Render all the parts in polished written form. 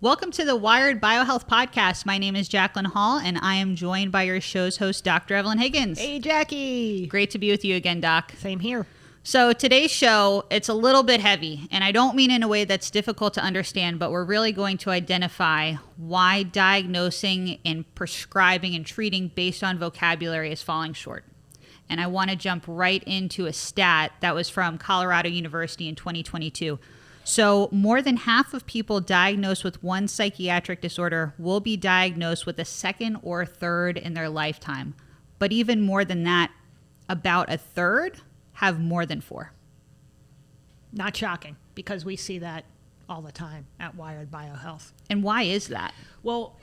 Welcome to the Wired BioHealth Podcast. My name is Jacqueline Hall, and I am joined by your show's host, Dr. Evelyn Higgins. Hey, Jackie. Great to be with you again, Doc. Same here. So today's show, it's a little bit heavy, and I don't mean in a way that's difficult to understand, but we're really going to identify why diagnosing and prescribing and treating based on vocabulary is falling short. And I want to jump right into a stat that was from Colorado University in 2022. So more than half of people diagnosed with one psychiatric disorder will be diagnosed with a second or third in their lifetime. But even more than that, about a third have more than four. Not shocking, because we see that all the time at Wired BioHealth. And why is that? Well,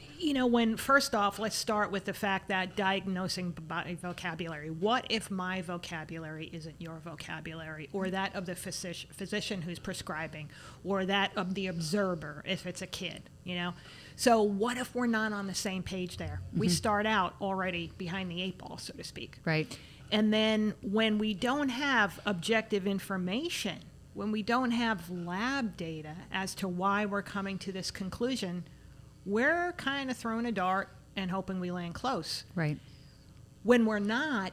first off, let's start with the fact that diagnosing by vocabulary. What if my vocabulary isn't your vocabulary, or that of the physician who's prescribing, or that of the observer if it's a kid, So what if we're not on the same page there? Mm-hmm. We start out already behind the eight ball, so to speak. Right. And then when we don't have objective information, when we don't have lab data as to why we're coming to this conclusion, we're kind of throwing a dart and hoping we land close. Right. When we're not,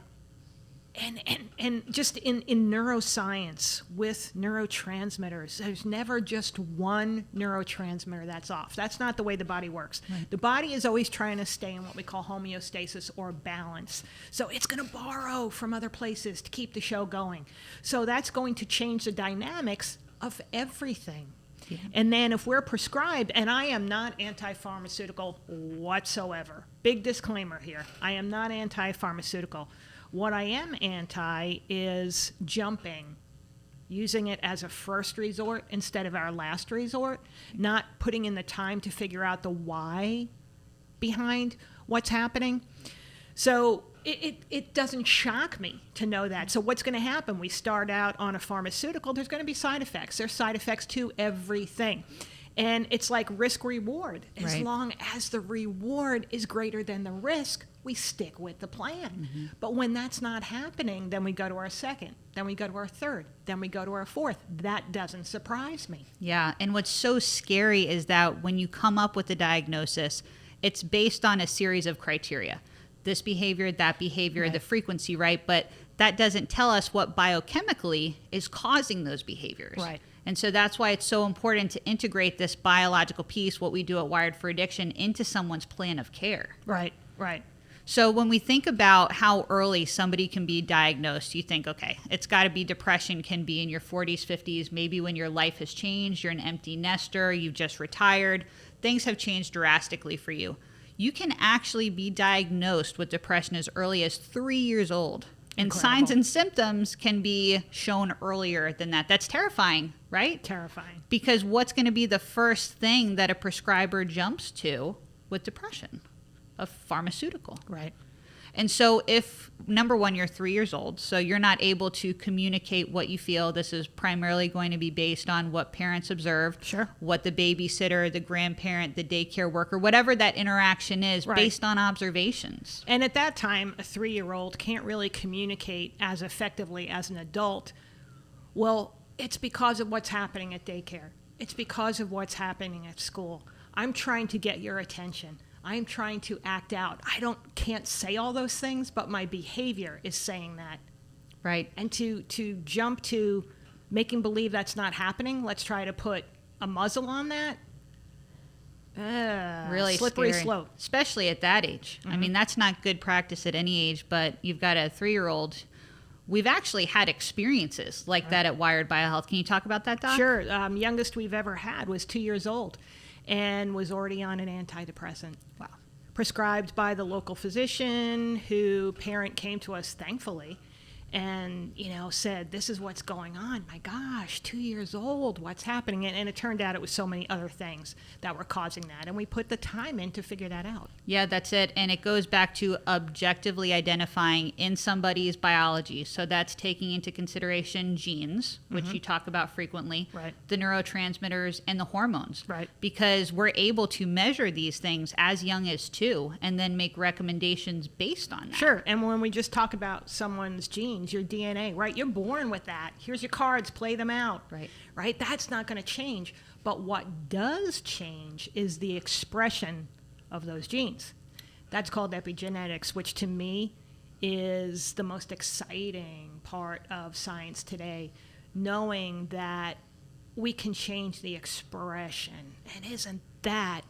and just in neuroscience with neurotransmitters, there's never just one neurotransmitter that's off. That's not the way the body works. Right. The body is always trying to stay in what we call homeostasis or balance. So it's going to borrow from other places to keep the show going. So that's going to change the dynamics of everything. Yeah. And then if we're prescribed, and I am not anti-pharmaceutical whatsoever. Big disclaimer here. I am not anti-pharmaceutical. What I am anti is jumping, using it as a first resort instead of our last resort, not putting in the time to figure out the why behind what's happening. So it doesn't shock me to know that. So what's going to happen? We start out on a pharmaceutical. There's going to be side effects. There's side effects to everything. And it's like risk-reward. As right. long as the reward is greater than the risk, we stick with the plan. Mm-hmm. But when that's not happening, then we go to our second, then we go to our third, then we go to our fourth. That doesn't surprise me. Yeah, and what's so scary is that when you come up with a diagnosis, it's based on a series of criteria. This behavior, that behavior, right. The frequency, right? But that doesn't tell us what biochemically is causing those behaviors. Right. And so that's why it's so important to integrate this biological piece, what we do at Wired for Addiction, into someone's plan of care. Right, right. So when we think about how early somebody can be diagnosed, you think, okay, it's got to be depression, can be in your 40s, 50s, maybe when your life has changed, you're an empty nester, you've just retired, things have changed drastically for you. You can actually be diagnosed with depression as early as 3 years old. And Incredible. Signs and symptoms can be shown earlier than that. That's terrifying, right? Terrifying. Because what's going to be the first thing that a prescriber jumps to with depression? A pharmaceutical. Right. And so if, number one, you're 3 years old, so you're not able to communicate what you feel, this is primarily going to be based on what parents observe, sure. What the babysitter, the grandparent, the daycare worker, whatever that interaction is, right. Based on observations. And at that time, a 3-year-old can't really communicate as effectively as an adult. Well, it's because of what's happening at daycare. It's because of what's happening at school. I'm trying to get your attention. I'm trying to act out. Can't say all those things, but my behavior is saying that. Right. And to jump to making believe that's not happening, let's try to put a muzzle on that. Really slippery scary. slope. Especially at that age. Mm-hmm. I mean, that's not good practice at any age, but you've got a 3-year-old. We've actually had experiences like that at Wired BioHealth. Can you talk about that, Doc? Sure. Youngest we've ever had was 2 years old and was already on an antidepressant. Wow. Prescribed by the local physician, who parent came to us, thankfully, and, said, this is what's going on. My gosh, 2 years old, what's happening? And it turned out it was so many other things that were causing that. And we put the time in to figure that out. Yeah, that's it. And it goes back to objectively identifying in somebody's biology. So that's taking into consideration genes, which mm-hmm. you talk about frequently, right. The neurotransmitters and the hormones. Right. Because we're able to measure these things as young as 2 and then make recommendations based on that. Sure. And when we just talk about someone's genes, your DNA, right? You're born with that. Here's your cards, play them out. Right. Right? That's not going to change. But what does change is the expression of those genes. That's called epigenetics, which to me is the most exciting part of science today, knowing that we can change the expression. And isn't that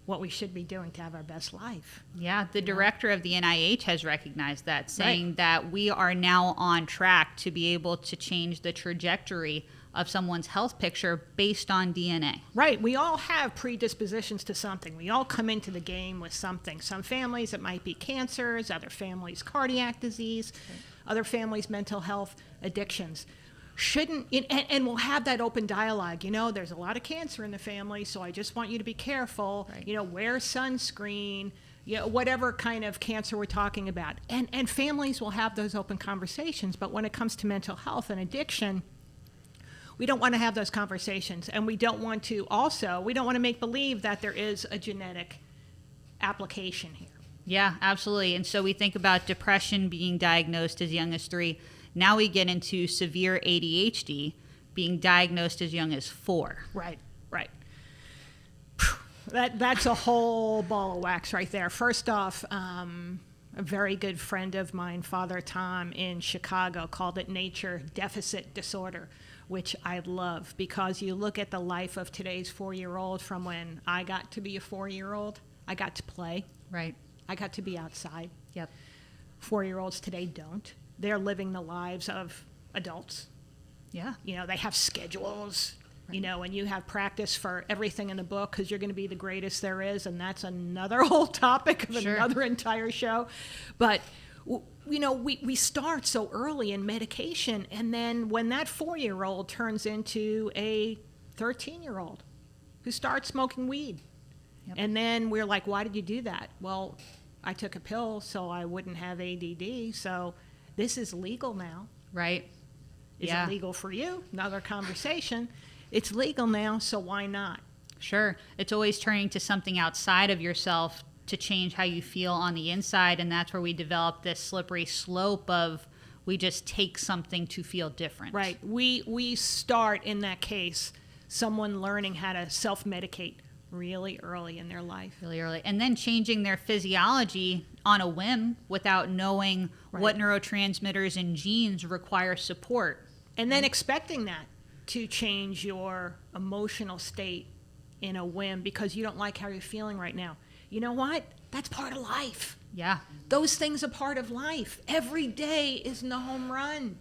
what we should be doing to have our best life? Yeah, the director of the NIH has recognized that, saying that we are now on track to be able to change the trajectory of someone's health picture based on DNA. Right. We all have predispositions to something. We all come into the game with something. Some families, it might be cancers, other families, cardiac disease, other families, mental health, addictions. And we'll have that open dialogue. You know, there's a lot of cancer in the family, so I just want you to be careful. Right. You know, wear sunscreen, you know, whatever kind of cancer we're talking about. And families will have those open conversations. But when it comes to mental health and addiction, we don't want to have those conversations. And we don't want to make believe that there is a genetic application here. Yeah, absolutely. And so we think about depression being diagnosed as young as 3. Now we get into severe ADHD being diagnosed as young as 4. Right. That's a whole ball of wax right there. First off, a very good friend of mine, Father Tom in Chicago, called it nature deficit disorder, which I love, because you look at the life of today's 4-year-old from when I got to be a 4-year-old. I got to play. Right. I got to be outside. Yep. 4-year-olds today don't. They're living the lives of adults. Yeah. You know, they have schedules, right. You know, and you have practice for everything in the book because you're going to be the greatest there is. And that's another whole topic of another entire show. But, you know, we start so early in medication. And then when that 4-year-old turns into a 13-year-old who starts smoking weed. Yep. And then we're like, why did you do that? Well, I took a pill so I wouldn't have ADD. So this is legal now. Right. Is it legal for you? Another conversation. It's legal now, so why not? Sure. It's always turning to something outside of yourself to change how you feel on the inside, and that's where we develop this slippery slope of we just take something to feel different. Right. We start, in that case, someone learning how to self-medicate really early in their life. Really early. And then changing their physiology on a whim without knowing what neurotransmitters and genes require support. And then expecting that to change your emotional state in a whim because you don't like how you're feeling right now. You know what? That's part of life. Yeah. Those things are part of life. Every day is no home run.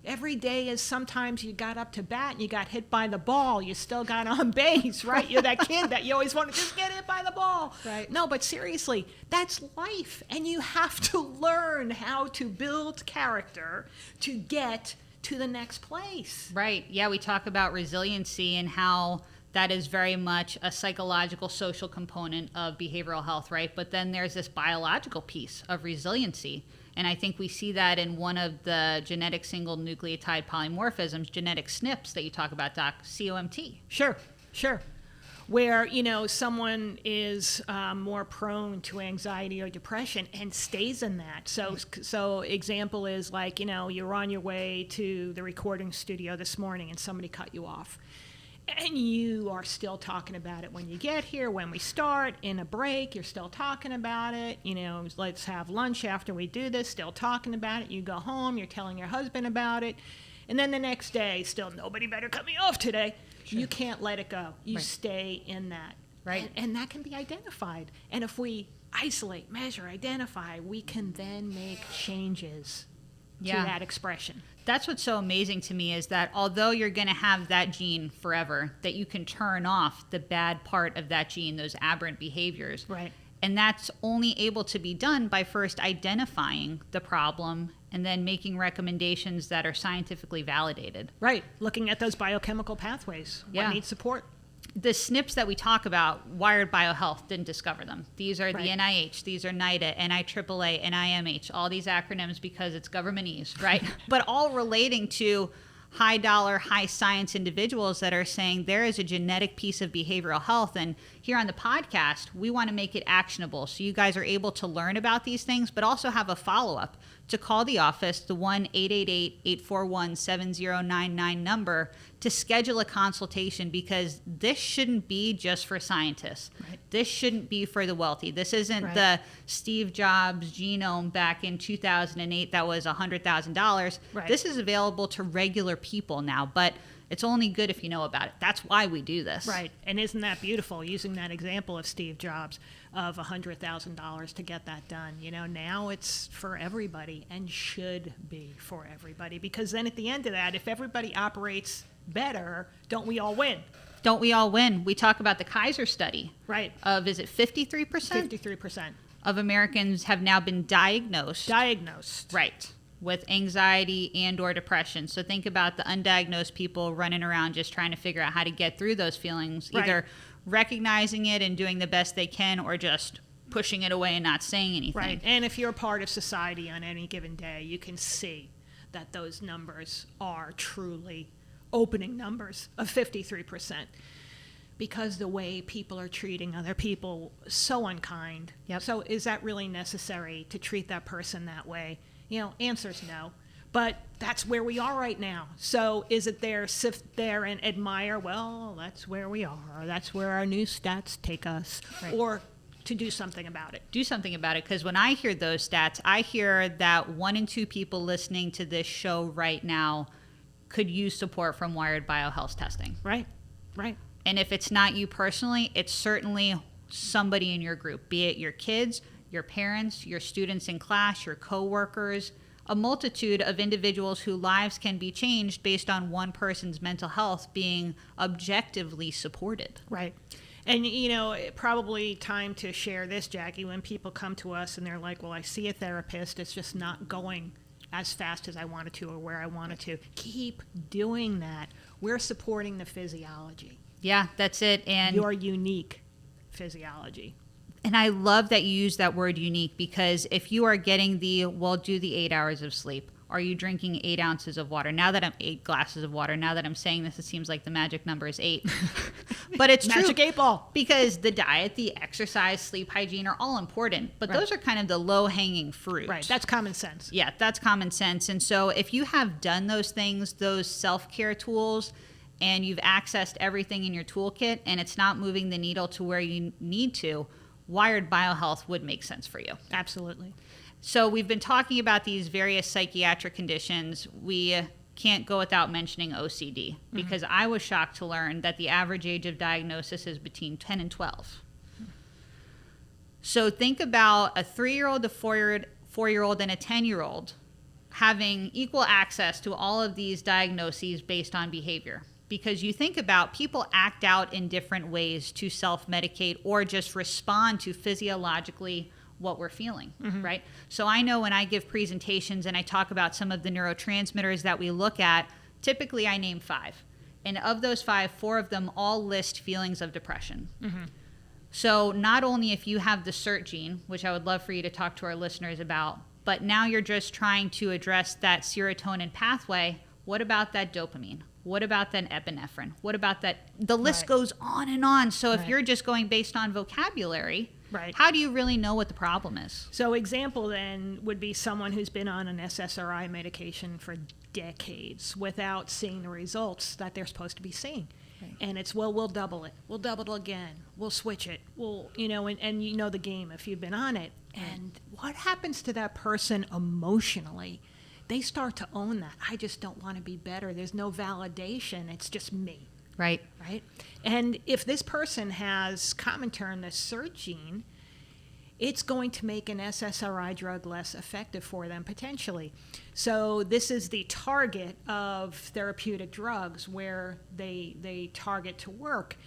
Every day is sometimes you got up to bat and you got hit by the ball. You still got on base, right? You're that kid that you always want to just get hit by the ball. Right. No, but seriously, that's life. And you have to learn how to build character to get to the next place. Right. Yeah, we talk about resiliency and how that is very much a psychological, social component of behavioral health, right? But then there's this biological piece of resiliency. And I think we see that in one of the genetic single nucleotide polymorphisms, genetic SNPs that you talk about, Doc, COMT. Sure. Where, you know, someone is more prone to anxiety or depression and stays in that. So example is like, you know, you're on your way to the recording studio this morning and somebody cut you off. And you are still talking about it when you get here, when we start, in a break, you're still talking about it. You know, let's have lunch after we do this, still talking about it. You go home, you're telling your husband about it. And then the next day, still, nobody better cut me off today. Sure. You can't let it go. You stay in that. Right. And that can be identified. And if we isolate, measure, identify, we can then make changes to that expression. That's what's so amazing to me is that although you're going to have that gene forever, that you can turn off the bad part of that gene, those aberrant behaviors. Right. And that's only able to be done by first identifying the problem and then making recommendations that are scientifically validated. Right. Looking at those biochemical pathways. What needs support? The SNPs that we talk about, Wired BioHealth didn't discover them. These are the NIH, these are NIDA, NIAAA, NIMH, all these acronyms because it's governmentese, right? But all relating to high dollar, high science individuals that are saying there is a genetic piece of behavioral health. And here on the podcast, we want to make it actionable so you guys are able to learn about these things, but also have a follow-up to call the office, the 1-888-841-7099 number, to schedule a consultation, because this shouldn't be just for scientists. Right. This shouldn't be for the wealthy. This isn't Right. the Steve Jobs genome back in 2008 that was $100,000. Right. This is available to regular people now, but it's only good if you know about it. That's why we do this. Right. And isn't that beautiful, using that example of Steve Jobs of $100,000 to get that done? You know, now it's for everybody, and should be for everybody, because then at the end of that, if everybody operates better, don't we all win? Don't we all win? We talk about the Kaiser study. Right. Of, is it 53%? 53%. Of Americans have now been diagnosed. Right. With anxiety and or depression. So think about the undiagnosed people running around just trying to figure out how to get through those feelings, Right. either recognizing it and doing the best they can, or just pushing it away and not saying anything. Right. And if you're part of society on any given day, you can see that those numbers are truly opening numbers of 53%, because the way people are treating other people, so unkind. Yep. So is that really necessary to treat that person that way? You know, answer's no. But that's where we are right now. So is it there, sit there and admire, well, that's where we are, that's where our new stats take us, Right. or to do something about it? Do something about it, because when I hear those stats, I hear that 1 in 2 people listening to this show right now could use support from Wired BioHealth testing. Right, right. And if it's not you personally, it's certainly somebody in your group, be it your kids, your parents, your students in class, your coworkers, a multitude of individuals whose lives can be changed based on one person's mental health being objectively supported. Right. And, you know, probably time to share this, Jackie, when people come to us and they're like, well, I see a therapist, it's just not going as fast as I wanted to or where I wanted to. Keep doing that. We're supporting the physiology. Yeah, that's it. And your unique physiology. And I love that you use that word unique, because if you are getting do the 8 hours of sleep, are you drinking 8 ounces of water? Now that I'm 8 glasses of water, now that I'm saying this, it seems like the magic number is 8. But it's true. Magic 8 ball. Because the diet, the exercise, sleep hygiene are all important, but those are kind of the low-hanging fruit. Right, that's common sense. Yeah, that's common sense. And so if you have done those things, those self-care tools, and you've accessed everything in your toolkit, and it's not moving the needle to where you need to, Wired BioHealth would make sense for you. Absolutely. So we've been talking about these various psychiatric conditions. We can't go without mentioning OCD, because I was shocked to learn that the average age of diagnosis is between 10 and 12. So think about a 3-year-old, a 4-year-old, and a 10-year-old having equal access to all of these diagnoses based on behavior. Because you think about, people act out in different ways to self-medicate or just respond to physiologically what we're feeling, right? So I know when I give presentations and I talk about some of the neurotransmitters that we look at, typically I name 5. And of those 5, 4 of them all list feelings of depression. So not only if you have the SERT gene, which I would love for you to talk to our listeners about, but now you're just trying to address that serotonin pathway, what about that dopamine? What about that epinephrine? What about that? The list goes on and on. So if you're just going based on vocabulary, how do you really know what the problem is? So example then would be someone who's been on an SSRI medication for decades without seeing the results that they're supposed to be seeing. And it's, well, we'll double it. We'll double it again. We'll switch it. We'll, you know, and you know the game if you've been on it. And what happens to that person emotionally? They start to own that. I just don't want to be better. There's no validation. It's just me. Right. Right? And if this person has common term, the SERT gene, it's going to make an SSRI drug less effective for them potentially. So this is the target of therapeutic drugs, where they target to work.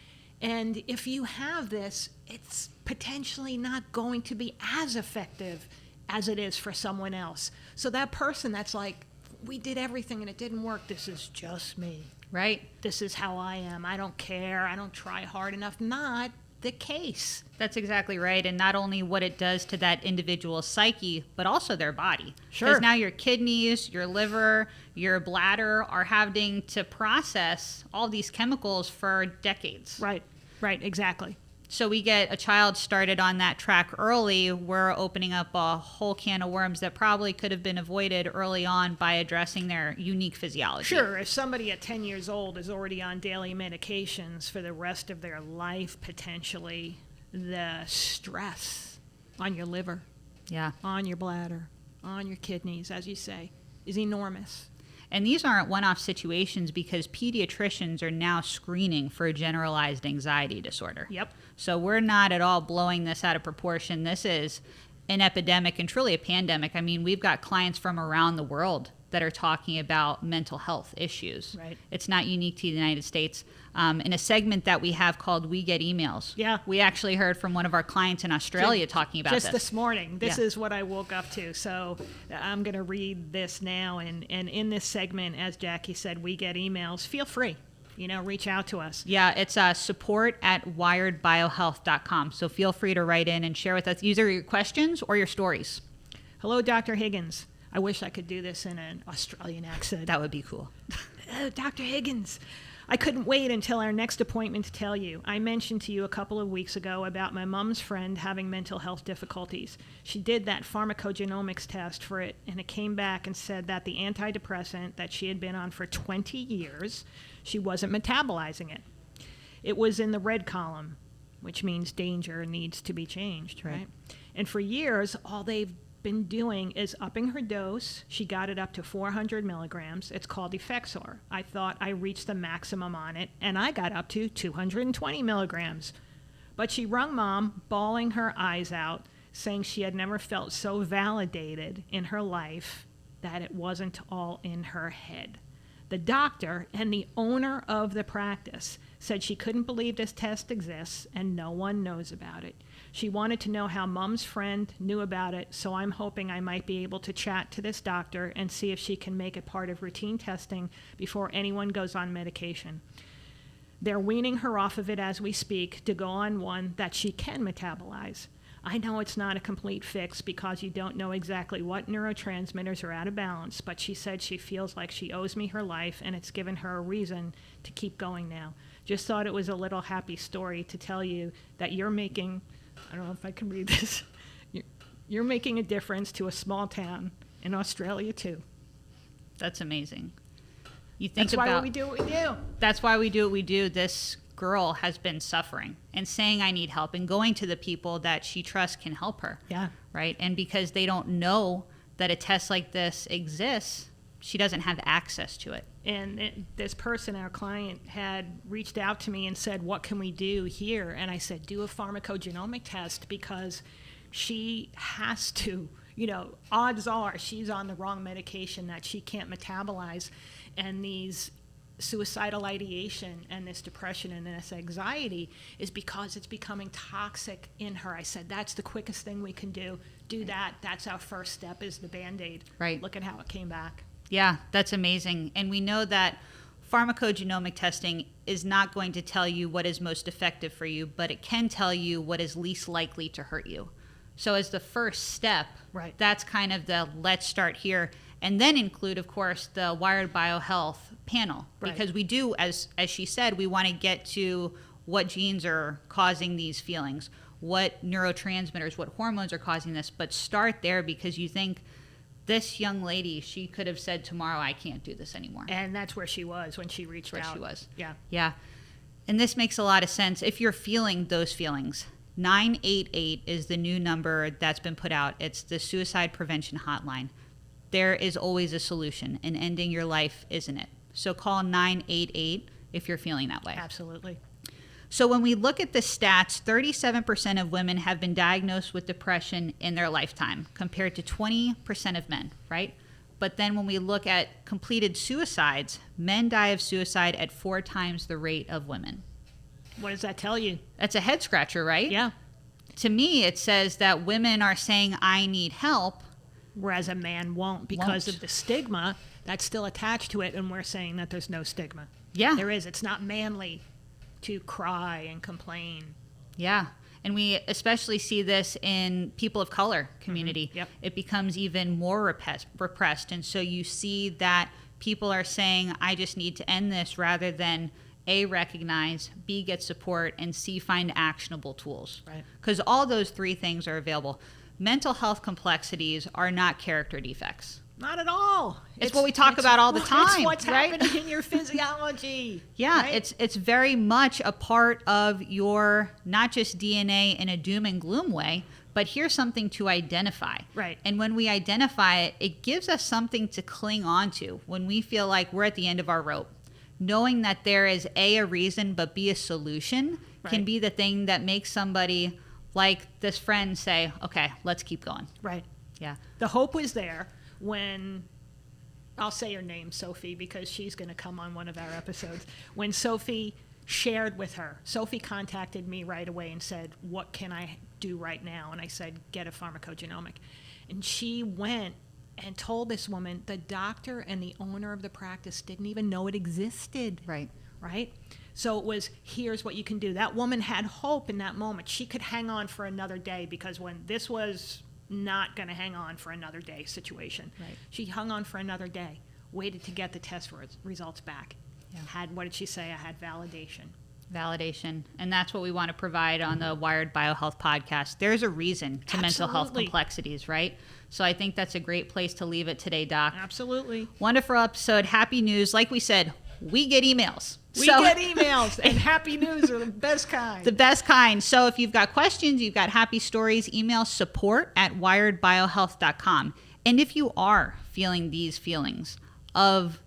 And if you have this, it's potentially not going to be as effective as it is for someone else. So that person that's like, we did everything and it didn't work, this is just me. Right. This is how I am. I don't care. I don't try hard enough. Not the case. That's exactly right. And not only what it does to that individual's psyche, but also their body. Sure. Because now your kidneys, your liver, your bladder are having to process all these chemicals for decades. Right, right, exactly. So we get a child started on that track early. We're opening up a whole can of worms that probably could have been avoided early on by addressing their unique physiology. Sure, if somebody at 10 years old is already on daily medications for the rest of their life, potentially, the stress on your liver, on your bladder, on your kidneys, as you say, is enormous. And these aren't one-off situations because pediatricians are now screening for a generalized anxiety disorder. Yep. So we're not at all blowing this out of proportion. This is an epidemic and truly a pandemic. I mean, we've got clients from around the world that are talking about mental health issues. Right. It's not unique to the United States. In a segment that we have called We Get Emails, we actually heard from one of our clients in Australia talking about this. Just this morning. This is what I woke up to. So I'm going to read this now. And in this segment, as Jackie said, We Get Emails. Feel free. Reach out to us. Yeah, it's support@wiredbiohealth.com. So feel free to write in and share with us either your questions or your stories. Hello, Dr. Higgins. I wish I could do this in an Australian accent. That would be cool. Oh, Dr. Higgins. I couldn't wait until our next appointment to tell you. I mentioned to you a couple of weeks ago about my mom's friend having mental health difficulties. She did that pharmacogenomics test for it, and it came back and said that the antidepressant that she had been on for 20 years, she wasn't metabolizing it. It was in the red column, which means danger needs to be changed, right? And for years, all they've been doing is upping her dose. She got it up to 400 milligrams. It's called Effexor. I thought I reached the maximum on it, and I got up to 220 milligrams. But she rung Mom, bawling her eyes out, saying she had never felt so validated in her life that it wasn't all in her head. The doctor and the owner of the practice said she couldn't believe this test exists and no one knows about it. She wanted to know how Mom's friend knew about it, so I'm hoping I might be able to chat to this doctor and see if she can make it part of routine testing before anyone goes on medication. They're weaning her off of it as we speak to go on one that she can metabolize. I know it's not a complete fix because you don't know exactly what neurotransmitters are out of balance, but she said she feels like she owes me her life and it's given her a reason to keep going now. Just thought it was a little happy story to tell you that you're making, I don't know if I can read this, you're making a difference to a small town in Australia too. That's amazing. You think That's why we do what we do. That's why we do what we do. This girl has been suffering and saying I need help and going to the people that she trusts can help her. Yeah. Right? And because they don't know that a test like this exists, she doesn't have access to it. And this person, our client, had reached out to me and said, what can we do here? And I said, do a pharmacogenomic test because she has to, odds are she's on the wrong medication that she can't metabolize. And these suicidal ideation and this depression and this anxiety is because it's becoming toxic in her. I said, that's the quickest thing we can do. Do that. That's our first step is the Band-Aid. Right. Look at how it came back. Yeah, that's amazing. And we know that pharmacogenomic testing is not going to tell you what is most effective for you, but it can tell you what is least likely to hurt you. So as the first step, right, that's kind of the let's start here. And then include, of course, the Wired BioHealth panel. Right. Because we do, as she said, we want to get to what genes are causing these feelings, what neurotransmitters, what hormones are causing this. But start there because you think this young lady, she could have said tomorrow, I can't do this anymore. And that's where she was when she reached out. She was. Yeah. Yeah. And this makes a lot of sense. If you're feeling those feelings, 988 is the new number that's been put out. It's the suicide prevention hotline. There is always a solution, and ending your life isn't it. So call 988 if you're feeling that way. Absolutely. So when we look at the stats, 37% of women have been diagnosed with depression in their lifetime, compared to 20% of men, right? But then when we look at completed suicides, men die of suicide at 4 times the rate of women. What does that tell you? That's a head scratcher, right? Yeah. To me, it says that women are saying, I need help. Whereas a man won't because of the stigma that's still attached to it, and we're saying that there's no stigma. Yeah. There is. It's not manly to cry and complain. Yeah. And we especially see this in people of color community. Mm-hmm. Yep. It becomes even more repressed. And so you see that people are saying, I just need to end this rather than A, recognize, B, get support, and C, find actionable tools. Right. Because all those three things are available. Mental health complexities are not character defects. Not at all. It's what we talk about all the time. It's what's right? happening in your physiology. Yeah, right? it's very much a part of your, not just DNA in a doom and gloom way, but here's something to identify. Right. And when we identify it, it gives us something to cling on to when we feel like we're at the end of our rope. Knowing that there is A, a reason, but B, a solution can Right. be the thing that makes somebody like this friend say, okay, let's keep going. Right. Yeah. The hope was there when, I'll say her name, Sophie, because she's going to come on one of our episodes. When Sophie shared with her, Sophie contacted me right away and said, what can I do right now? And I said, get a pharmacogenomic. And she went and told this woman, the doctor and the owner of the practice didn't even know it existed. Right. Right? So it was, here's what you can do. That woman had hope in that moment. She could hang on for another day, because when this was not going to hang on for another day situation, Right. she hung on for another day, waited to get the test results back. Yeah. Had, what did she say? I had validation. Validation. And that's what we want to provide on the Wired BioHealth podcast. There's a reason to mental health Absolutely. complexities, right? So I think that's a great place to leave it today, Doc. Absolutely. Wonderful episode. Happy news. Like we said, we get emails. We get emails, and happy news are the best kind. The best kind. So if you've got questions, you've got happy stories, email support@wiredbiohealth.com. And if you are feeling these feelings of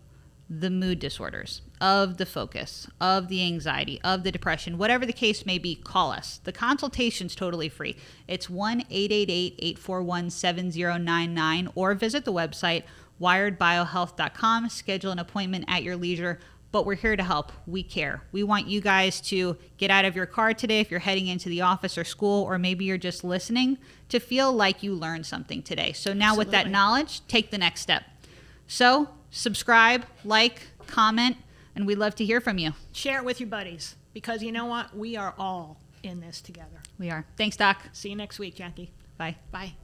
the mood disorders, of the focus, of the anxiety, of the depression, whatever the case may be, call us. The consultation's totally free. It's 1-888-841-7099, or visit the website wiredbiohealth.com. Schedule an appointment at your leisure. But we're here to help. We care. We want you guys to get out of your car today if you're heading into the office or school, or maybe you're just listening, to feel like you learned something today. So now with that Absolutely. knowledge, take the next step. So subscribe, like, comment, and we'd love to hear from you. Share it with your buddies, because you know what? We are all in this together. We are. Thanks, Doc. See you next week, Jackie. Bye. Bye.